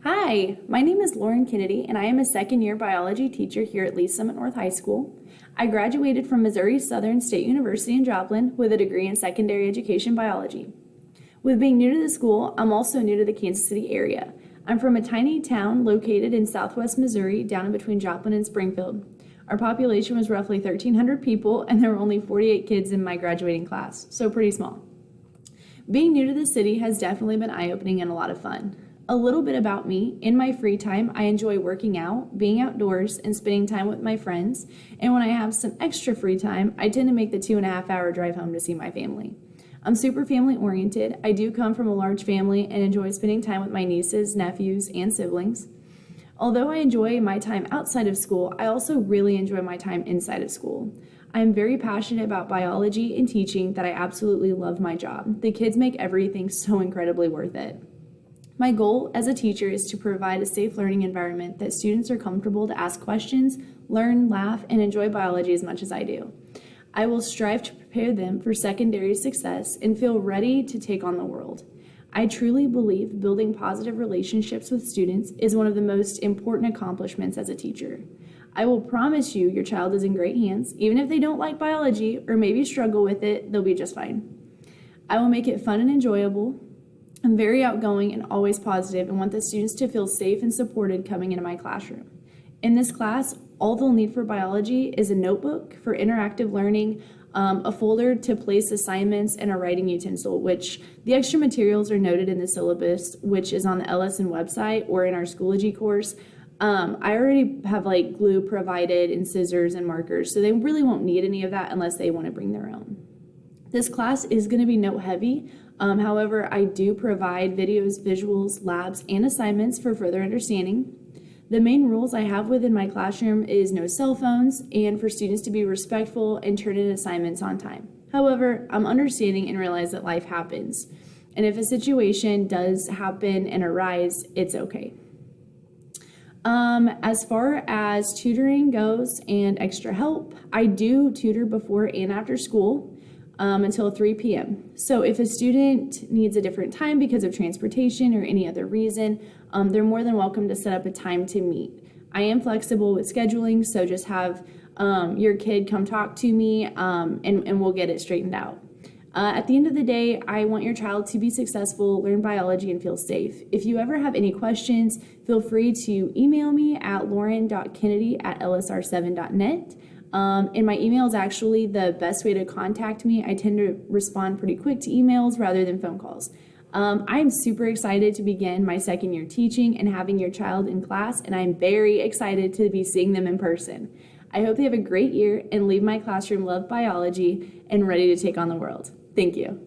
Hi, my name is Lauren Kennedy, and I am a second-year biology teacher here at Lee Summit North High School. I graduated from Missouri Southern State University in Joplin with a degree in secondary education biology. With being new to the school, I'm also new to the Kansas City area. I'm from a tiny town located in southwest Missouri, down in between Joplin and Springfield. Our population was roughly 1,300 people, and there were only 48 kids in my graduating class, so pretty small. Being new to the city has definitely been eye-opening and a lot of fun. A little bit about me: in my free time, I enjoy working out, being outdoors, and spending time with my friends. And when I have some extra free time, I tend to make the 2.5-hour drive home to see my family. I'm super family oriented. I do come from a large family and enjoy spending time with my nieces, nephews, and siblings. Although I enjoy my time outside of school, I also really enjoy my time inside of school. I am very passionate about biology and teaching that I absolutely love my job. The kids make everything so incredibly worth it. My goal as a teacher is to provide a safe learning environment that students are comfortable to ask questions, learn, laugh, and enjoy biology as much as I do. I will strive to prepare them for secondary success and feel ready to take on the world. I truly believe building positive relationships with students is one of the most important accomplishments as a teacher. I will promise you your child is in great hands. Even if they don't like biology or maybe struggle with it, they'll be just fine. I will make it fun and enjoyable. I'm very outgoing and always positive and want the students to feel safe and supported coming into my classroom. In this class, all they'll need for biology is a notebook for interactive learning, a folder to place assignments, and a writing utensil, which the extra materials are noted in the syllabus, which is on the LSN website or in our Schoology course. I already have glue provided and scissors and markers, so they really won't need any of that unless they want to bring their own. This class is going to be note heavy. However, I do provide videos, visuals, labs, and assignments for further understanding. The main rules I have within my classroom is no cell phones and for students to be respectful and turn in assignments on time. However, I'm understanding and realize that life happens. And if a situation does happen and arise, it's okay. As far as tutoring goes and extra help, I do tutor before and after school. Until 3 p.m. So if a student needs a different time because of transportation or any other reason, they're more than welcome to set up a time to meet. I am flexible with scheduling, so just have your kid come talk to me and we'll get it straightened out. At the end of the day, I want your child to be successful, learn biology, and feel safe. If you ever have any questions, feel free to email me at lauren.kennedy@lsr7.net. And my email is actually the best way to contact me. I tend to respond pretty quick to emails rather than phone calls. I'm super excited to begin my second year teaching and having your child in class, and I'm very excited to be seeing them in person. I hope they have a great year and leave my classroom loved biology and ready to take on the world. Thank you.